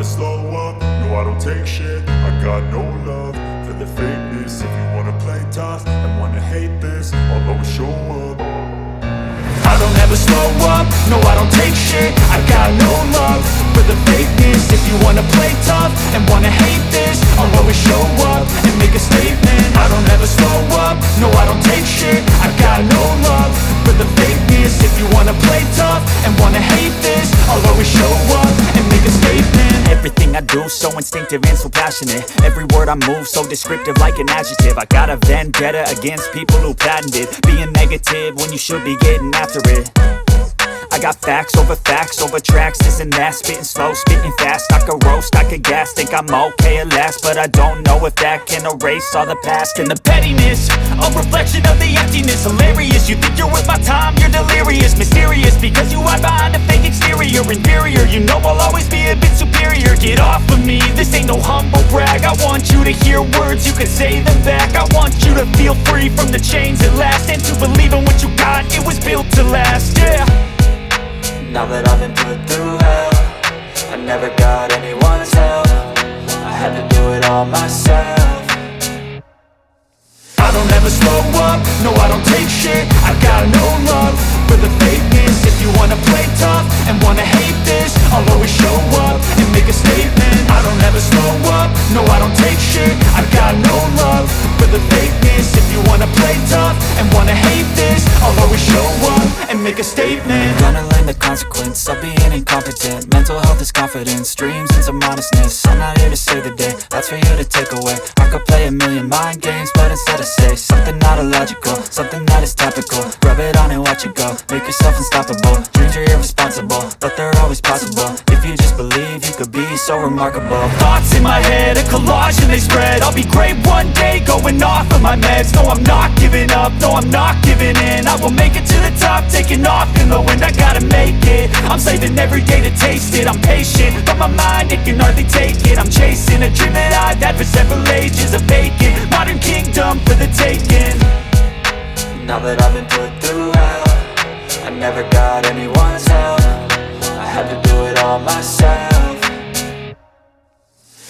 slow up, no I don't take shit. I got no love for the fakeness. If you wanna play tough and wanna hate this, I'll always show up. I don't ever slow up, no I don't take shit. I got no love for the fakeness. If you wanna play tough and wanna hate this, I'll always show up and make a statement. I don't ever slow up, no I don't take shit. I got no love for the fakeness. If you wanna play tough and wanna hate this, I'll always show up and make a statement. Everything I do so instinctive and so passionate. Every word I move so descriptive like an adjective. I got a vendetta against people who patented being negative when you should be getting after it. I got facts over tracks, this and that. Spitting slow, spitting fast, I could roast, I could gas. Think I'm okay at last, but I don't know if that can erase all the past. And the pettiness, a reflection of the emptiness. Hilarious, you think you're worth my time, you're delirious. Mysterious, because you hide behind a fake exterior. Inferior, you know I'll always be a bit superior. Get off of me, this ain't no humble brag. I want you to hear words, you can say them back. I want you to feel free from the chains at last, and to believe in what you got, it was built to last, yeah. Now that I've been put through hell, I never got anyone's help. I had to do it all myself. I don't ever slow up, no I don't take shit. I got no love for the fakeness. If you wanna play tough and wanna hate this, I'll always show up and make a statement. I don't ever slow up, no I don't take shit. I got no love for the fakeness. If you wanna play tough and wanna hate this, I'll always show up and make a statement. Gonna learn the consequence of being incompetent. Mental health is confidence, dreams and some modestness. I'm not here to save the day, that's for you to take away. I could play a million mind games, but instead I say something not illogical, something that is topical. Rub it on and watch it go, make yourself unstoppable. Dreams are irresponsible, but they're always possible. If you just believe, you could be so remarkable. Thoughts in my head, a collage and they spread. I'll be great one day, going off of my meds. No, I'm not giving up, no, I'm not giving in. I will make it to the top, taking off in the wind. I gotta make it, I'm saving every day to taste it. I'm patient, but my mind, it can hardly take it. I'm chasing a dream that I've had for several ages. A vacant, modern kingdom for the taking. Now that I've been put through hell, I never got anyone's help. I had to do it all myself.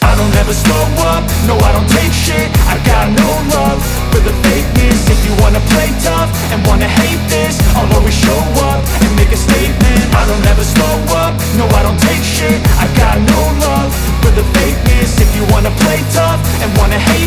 I don't ever slow up, no I don't take shit. I got no love for the fakeness. If you wanna play tough and wanna hate this, I'll always show up and make a statement. I don't ever slow up, no I don't take shit. I got no love for the fakeness. If you wanna play tough and wanna hate